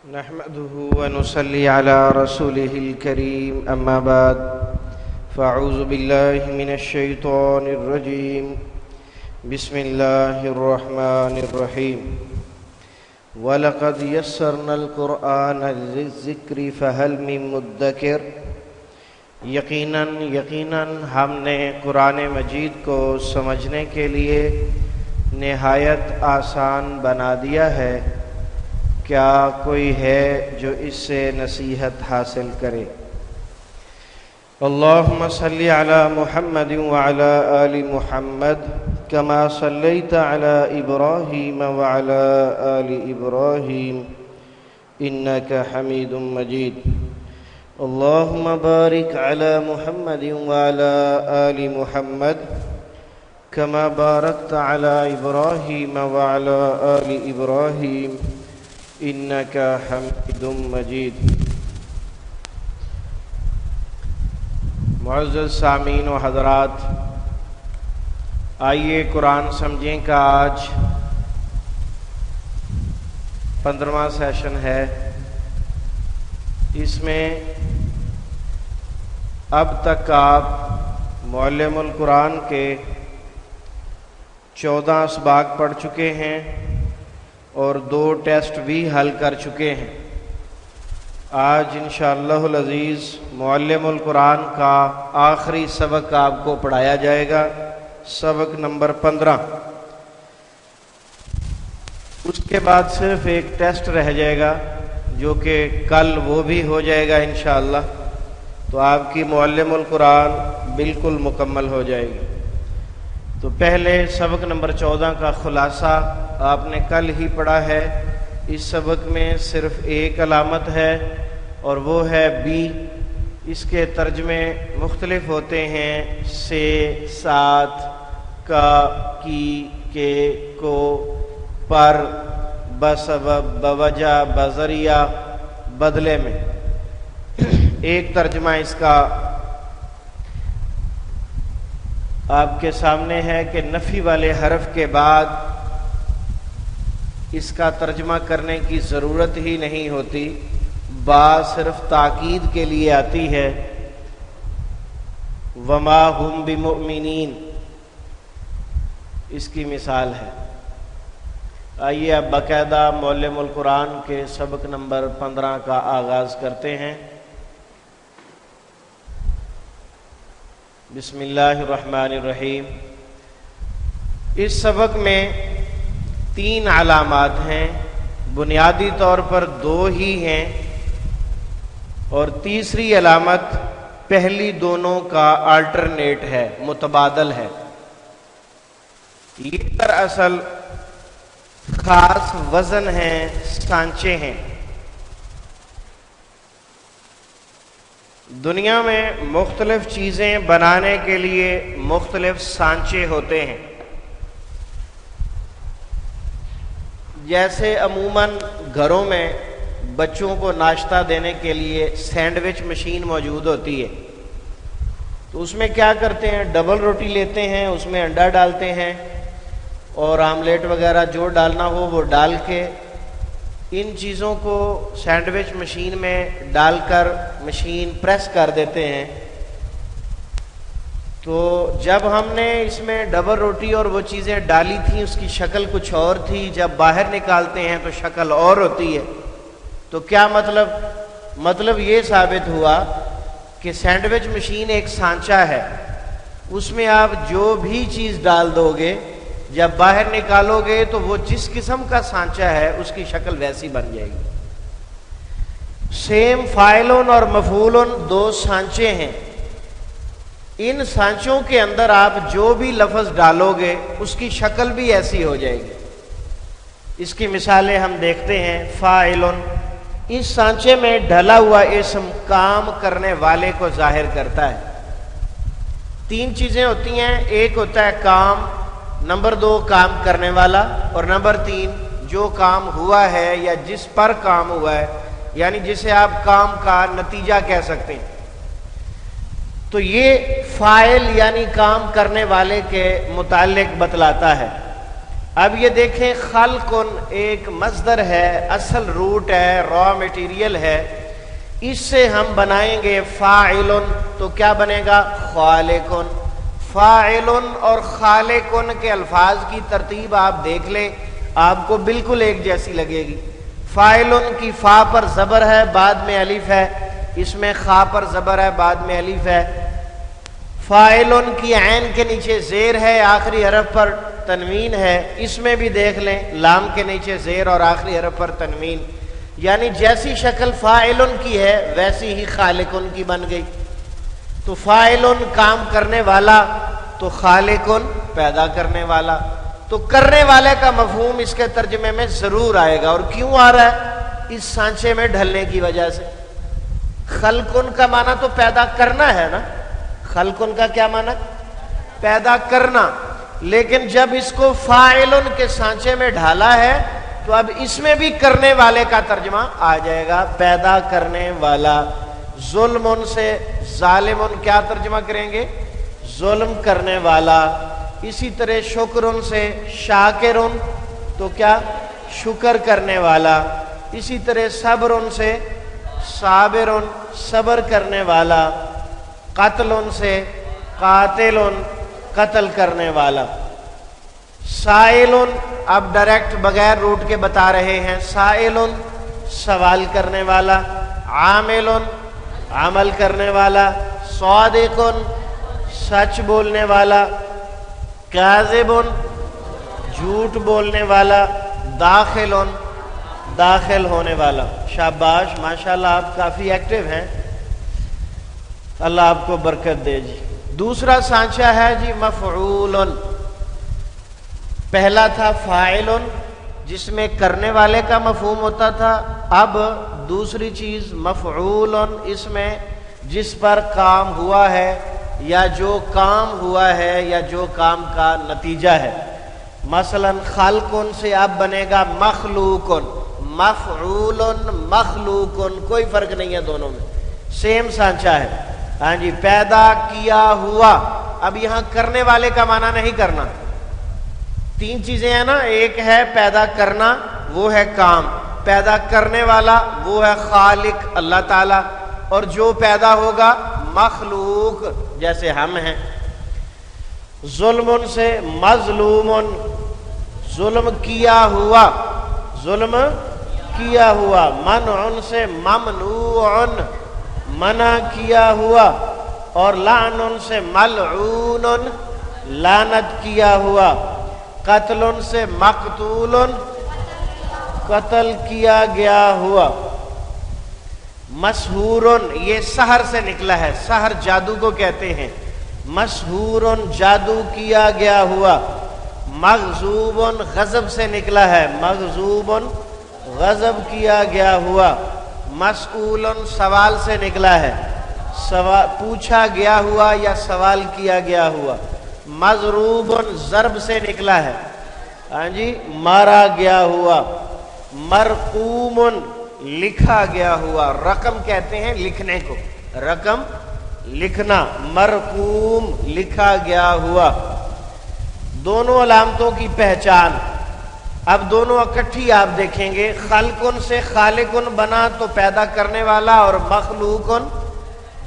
نحمده ونصلي على رسوله الكريم أما بعد فأعوذ بالله من الشيطان الرجيم بسم الله الرحمن الرحيم وَلَقَدْ يَسَّرْنَا الْقُرْآنَ لِلذِّكْرِ فَهَلْ مِن مُّدَّكِرٍ یقیناً ہم نے قرآن مجید کو سمجھنے کے لیے نہایت آسان بنا دیا ہے، کیا کوئی ہے جو اس سے نصیحت حاصل کرے؟ اللہم صلی علی محمد وعلی آل محمد کما صلیت علی ابراہیم وعلی آل ابراہیم انک حمید مجید۔ اللہم بارک علی محمد وعلی آل محمد کما بارکت علی ابراہیم وعلی آل ابراہیم انک حمید مجید۔ معزز سامعین و حضرات، آئیے قرآن سمجھیں کا آج 15واں سیشن ہے۔ اس میں اب تک آپ معلم القرآن کے 14 اسباق پڑھ چکے ہیں اور 2 ٹیسٹ بھی حل کر چکے ہیں۔ آج انشاءاللہ العزیز معلم القرآن کا آخری سبق آپ کو پڑھایا جائے گا، سبق نمبر 15۔ اس کے بعد صرف ایک ٹیسٹ رہ جائے گا جو کہ کل وہ بھی ہو جائے گا انشاءاللہ، تو آپ کی معلم القرآن بالکل مکمل ہو جائے گی۔ تو پہلے سبق نمبر 14 کا خلاصہ آپ نے کل ہی پڑھا ہے۔ اس سبق میں صرف ایک علامت ہے اور وہ ہے بی۔ اس کے ترجمے مختلف ہوتے ہیں: سے، ساتھ، کا، کی، کے، کو، پر، بسبب، بوجہ، بذریعہ، بدلے میں۔ ایک ترجمہ اس کا آپ کے سامنے ہے کہ نفی والے حرف کے بعد اس کا ترجمہ کرنے کی ضرورت ہی نہیں ہوتی، با صرف تاکید کے لیے آتی ہے۔ وما ہم بمؤمنین اس کی مثال ہے۔ آئیے اب باقاعدہ معلم القرآن کے سبق نمبر 15 کا آغاز کرتے ہیں۔ بسم اللہ الرحمن الرحیم۔ اس سبق میں 3 علامات ہیں، بنیادی طور پر 2 ہی ہیں، اور تیسری علامت پہلی دونوں کا آلٹرنیٹ ہے، متبادل ہے۔ یہ دراصل خاص وزن ہیں، سانچے ہیں۔ دنیا میں مختلف چیزیں بنانے کے لیے مختلف سانچے ہوتے ہیں۔ جیسے عموماً گھروں میں بچوں کو ناشتہ دینے کے لیے سینڈوچ مشین موجود ہوتی ہے، تو اس میں کیا کرتے ہیں، ڈبل روٹی لیتے ہیں، اس میں انڈا ڈالتے ہیں اور آملیٹ وغیرہ جو ڈالنا ہو وہ ڈال کے ان چیزوں کو سینڈوچ مشین میں ڈال کر مشین پریس کر دیتے ہیں۔ تو جب ہم نے اس میں ڈبل روٹی اور وہ چیزیں ڈالی تھیں اس کی شکل کچھ اور تھی، جب باہر نکالتے ہیں تو شکل اور ہوتی ہے۔ تو کیا مطلب یہ ثابت ہوا کہ سینڈوچ مشین ایک سانچہ ہے، اس میں آپ جو بھی چیز ڈال دو گے جب باہر نکالو گے تو وہ جس قسم کا سانچہ ہے اس کی شکل ویسی بن جائے گی۔ سیم فاعلن اور مفعولن 2 سانچے ہیں، ان سانچوں کے اندر آپ جو بھی لفظ ڈالو گے اس کی شکل بھی ایسی ہو جائے گی۔ اس کی مثالیں ہم دیکھتے ہیں۔ فاعلن، اس سانچے میں ڈھلا ہوا اسم کام کرنے والے کو ظاہر کرتا ہے۔ 3 چیزیں ہوتی ہیں، ایک ہوتا ہے کام، نمبر 2 کام کرنے والا، اور نمبر 3 جو کام ہوا ہے یا جس پر کام ہوا ہے، یعنی جسے آپ کام کا نتیجہ کہہ سکتے ہیں۔ تو یہ فاعل یعنی کام کرنے والے کے متعلق بتلاتا ہے۔ اب یہ دیکھیں خلقن ایک مصدر ہے، اصل روٹ ہے، را میٹیریل ہے، اس سے ہم بنائیں گے فاعلن تو کیا بنے گا؟ خالقن۔ فاعلن اور خالقن کے الفاظ کی ترتیب آپ دیکھ لیں، آپ کو بالکل ایک جیسی لگے گی۔ فاعلن کی فا پر زبر ہے، بعد میں الف ہے، اس میں خا پر زبر ہے، بعد میں الف ہے۔ فاعلن کی عین کے نیچے زیر ہے، آخری حرف پر تنوین ہے، اس میں بھی دیکھ لیں لام کے نیچے زیر اور آخری حرف پر تنوین، یعنی جیسی شکل فاعلن کی ہے ویسی ہی خالقن کی بن گئی۔ تو فاعلن کام کرنے والا، تو خالقن پیدا کرنے والا، تو کرنے والے کا مفہوم اس کے ترجمے میں ضرور آئے گا۔ اور کیوں آ رہا ہے؟ اس سانچے میں ڈھلنے کی وجہ سے۔ خلقن کا معنی تو پیدا کرنا ہے نا، خلقن کا کیا معنی؟ پیدا کرنا، لیکن جب اس کو فاعلن کے سانچے میں ڈھالا ہے تو اب اس میں بھی کرنے والے کا ترجمہ آ جائے گا، پیدا کرنے والا۔ ظلمن سے ظالمن کیا ترجمہ کریں گے؟ ظلم کرنے والا۔ اسی طرح شکرن سے شاکرن تو کیا؟ شکر کرنے والا۔ اسی طرح صبرن سے صابرن صبر کرنے والا۔ قتلن سے قاتلن قتل کرنے والا۔ سائلن اب ڈائریکٹ بغیر روٹ کے بتا رہے ہیں، سائلن سوال کرنے والا۔ عاملن عمل کرنے والا۔ صادقن سچ بولنے والا۔ کاذبن جھوٹ بولنے والا۔ داخلن داخل ہونے والا۔ شاباش، ماشاءاللہ آپ کافی ایکٹیو ہیں، اللہ آپ کو برکت دے جی۔ دوسرا سانچہ ہے جی مفعولن۔ پہلا تھا فاعلن جس میں کرنے والے کا مفہوم ہوتا تھا، اب دوسری چیز مفعولن، اس میں جس پر کام ہوا ہے یا جو کام ہوا ہے یا جو کام کا نتیجہ ہے۔ مثلا خلقن سے اب بنے گا مخلوقن۔ مفعولن مخلوقن کوئی فرق نہیں ہے دونوں میں، سیم سانچہ ہے۔ ہاں جی، پیدا کیا ہوا، اب یہاں کرنے والے کا معنی نہیں کرنا۔ تین چیزیں ہیں نا، ایک ہے پیدا کرنا، وہ ہے کام، پیدا کرنے والا وہ ہے خالق اللہ تعالی، اور جو پیدا ہوگا مخلوق جیسے ہم ہیں۔ ظلم سے مظلومن ظلم کیا ہوا، ظلم کیا ہوا۔ منع سے ممنوع منع کیا ہوا، اور لعن سے ملعون لعنت کیا ہوا۔ قتل سے مقتول قتل کیا گیا ہوا۔ مسحور یہ سحر سے نکلا ہے، سحر جادو کو کہتے ہیں۔ مسحور جادو کیا گیا ہوا۔ مغضوب غضب سے نکلا ہے، مغضوب غضب کیا گیا ہوا۔ مسئول سوال سے نکلا ہے، پوچھا گیا ہوا یا سوال کیا گیا ہوا۔ مضروب ضرب سے نکلا ہے، ہاں جی مارا گیا ہوا۔ مرقوم لکھا گیا ہوا، رقم کہتے ہیں لکھنے کو، رقم لکھنا۔ مرقوم لکھا گیا ہوا۔ دونوں علامتوں کی پہچان، اب دونوں اکٹھی آپ دیکھیں گے۔ خلقن سے خالقن بنا تو پیدا کرنے والا، اور مخلوقن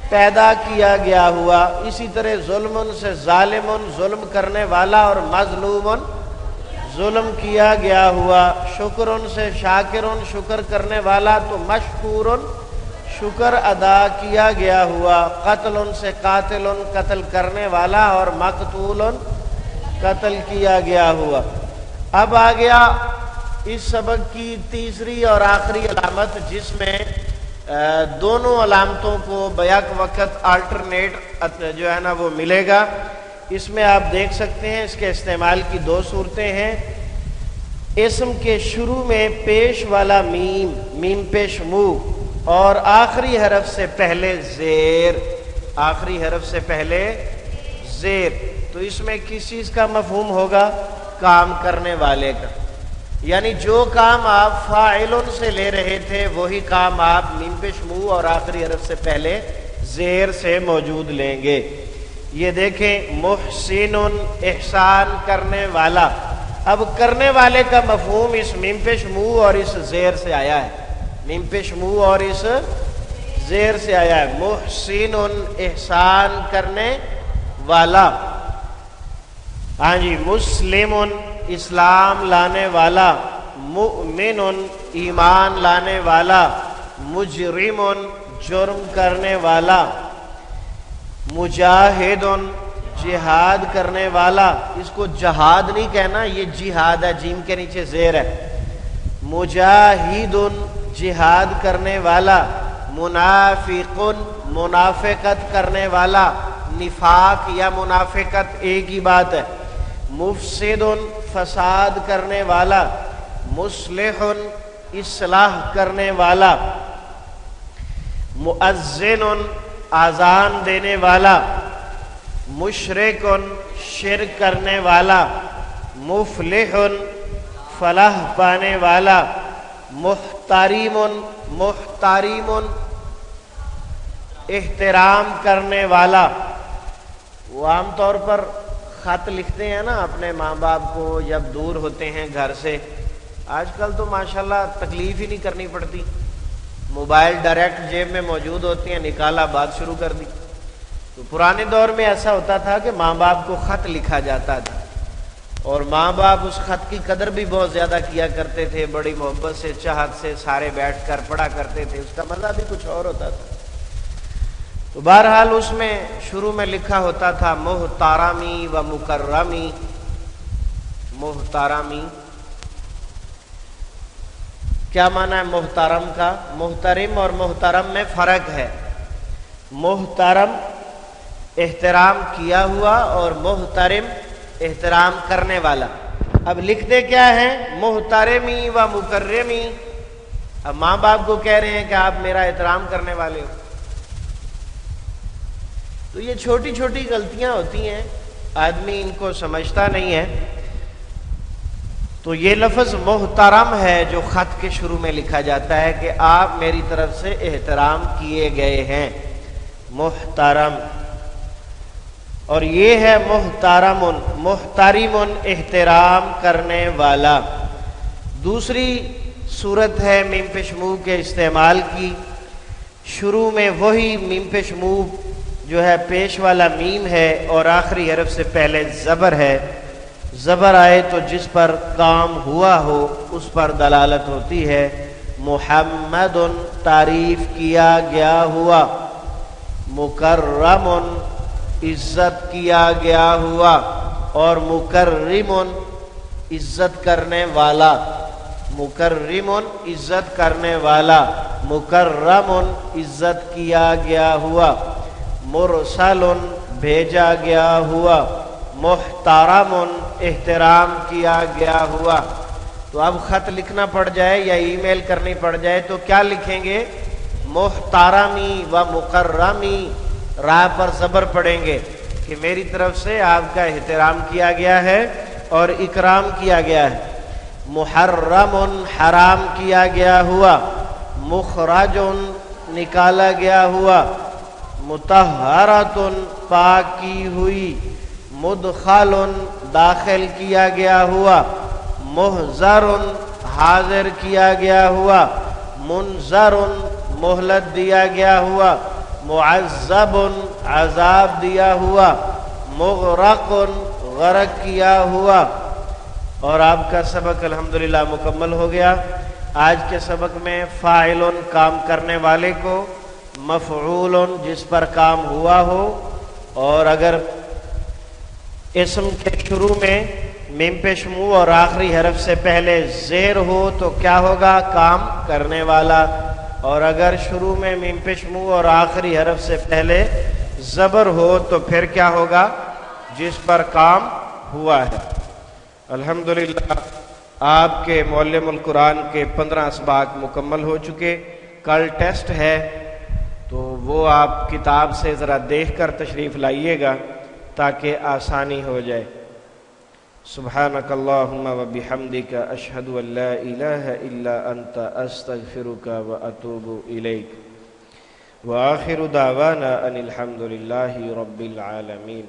پیدا کیا گیا ہوا۔ اسی طرح ظلمن سے ظالمن ظلم کرنے والا، اور مظلومن ظلم کیا گیا ہوا۔ شکرن سے شاکرن شکر کرنے والا، تو مشکورن شکر ادا کیا گیا ہوا۔ قتلن سے قاتلن قتل کرنے والا، اور مقتولن قتل کیا گیا ہوا۔ اب آ گیا اس سبق کی تیسری اور آخری علامت، جس میں دونوں علامتوں کو بیک وقت آلٹرنیٹ جو ہے نا وہ ملے گا۔ اس میں آپ دیکھ سکتے ہیں اس کے استعمال کی دو صورتیں ہیں۔ اسم کے شروع میں پیش والا میم، میم پیش مو، اور آخری حرف سے پہلے زیر، آخری حرف سے پہلے زیر، تو اس میں کس چیز کا مفہوم ہوگا؟ کام کرنے والے کا، یعنی جو کام آپ فاعلن سے لے رہے تھے وہی کام آپ میم پیش مو اور آخری حرف سے پہلے زیر سے موجود لیں گے۔ یہ دیکھیں محسن احسان کرنے والا، اب کرنے والے کا مفہوم اس میم پیش منہ اور اس زیر سے آیا ہے، میم پیش منہ اور اس زیر سے آیا ہے۔ محسن احسان کرنے والا، ہاں جی، مسلم اسلام لانے والا، مؤمن ایمان لانے والا، مجرم جرم کرنے والا، مجاہد جہاد کرنے والا، اس کو جہاد نہیں کہنا، یہ جہاد ہے، جیم کے نیچے زیر ہے، مجاہد جہاد کرنے والا، منافق منافقت کرنے والا، نفاق یا منافقت ایک ہی بات ہے، مفسد فساد کرنے والا، مصلح اصلاح کرنے والا، مؤذن اذان دینے والا، مشرک شرک کرنے والا، مفلح فلاح پانے والا، محترم محترم احترام کرنے والا۔ وہ عام طور پر خط لکھتے ہیں نا اپنے ماں باپ کو جب دور ہوتے ہیں گھر سے، آج کل تو ماشاءاللہ تکلیف ہی نہیں کرنی پڑتی، موبائل ڈائریکٹ جیب میں موجود ہوتی ہیں، نکالا بات شروع کر دی۔ تو پرانے دور میں ایسا ہوتا تھا کہ ماں باپ کو خط لکھا جاتا تھا، اور ماں باپ اس خط کی قدر بھی بہت زیادہ کیا کرتے تھے، بڑی محبت سے چاہت سے سارے بیٹھ کر پڑھا کرتے تھے، اس کا مزہ بھی کچھ اور ہوتا تھا۔ تو بہرحال اس میں شروع میں لکھا ہوتا تھا محترمی و مکرمی، محترمی کیا معنی ہے محترم کا؟ محترم اور محترم میں فرق ہے، محترم احترام کیا ہوا اور محترم احترام کرنے والا۔ اب لکھتے کیا ہیں؟ محترمی و مکرمی، اب ماں باپ کو کہہ رہے ہیں کہ آپ میرا احترام کرنے والے ہو۔ تو یہ چھوٹی چھوٹی غلطیاں ہوتی ہیں، آدمی ان کو سمجھتا نہیں ہے۔ تو یہ لفظ محترم ہے جو خط کے شروع میں لکھا جاتا ہے کہ آپ میری طرف سے احترام کیے گئے ہیں، محترم۔ اور یہ ہے محترم، محترم احترام کرنے والا۔ دوسری صورت ہے میم پیش منہ کے استعمال کی، شروع میں وہی میم پیش منہ جو ہے پیش والا میم ہے اور آخری حرف سے پہلے زبر ہے، زبر آئے تو جس پر کام ہوا ہو اس پر دلالت ہوتی ہے۔ محمد تعریف کیا گیا ہوا، مکرم عزت کیا گیا ہوا، اور مکرم عزت کرنے والا، مکرم عزت کرنے والا، مکرم عزت کیا گیا ہوا، مرسل بھیجا گیا ہوا، محترم احترام کیا گیا ہوا۔ تو اب خط لکھنا پڑ جائے یا ای میل کرنی پڑ جائے تو کیا لکھیں گے؟ محترمی و مکرمی، راہ پر زبر پڑیں گے کہ میری طرف سے آپ کا احترام کیا گیا ہے اور اکرام کیا گیا ہے۔ محرم حرام کیا گیا ہوا، مخرج نکالا گیا ہوا، مطہرۃ پاک کی ہوئی، مدخل داخل کیا گیا ہوا، محضر حاضر کیا گیا ہوا، منذر مہلت دیا گیا ہوا، معذب عذاب دیا ہوا، مغرق غرق کیا ہوا۔ اور آپ کا سبق الحمدللہ مکمل ہو گیا۔ آج کے سبق میں فاعل کام کرنے والے کو، مفعول جس پر کام ہوا ہو، اور اگر اسم کے شروع میں میم پیش منہ اور آخری حرف سے پہلے زیر ہو تو کیا ہوگا؟ کام کرنے والا، اور اگر شروع میں میم پیش منہ اور آخری حرف سے پہلے زبر ہو تو پھر کیا ہوگا؟ جس پر کام ہوا ہے۔ الحمدللہ آپ کے معلم القرآن کے 15 اسباق مکمل ہو چکے۔ کل ٹیسٹ ہے تو وہ آپ کتاب سے ذرا دیکھ کر تشریف لائیے گا تاکہ آسانی ہو جائے۔ سبحانک اللہم و بحمدک، اشہد ان لا الہ الا انت، استغفرک و اتوب الیک، وآخر دعوانا ان الحمدللہ رب العالمین۔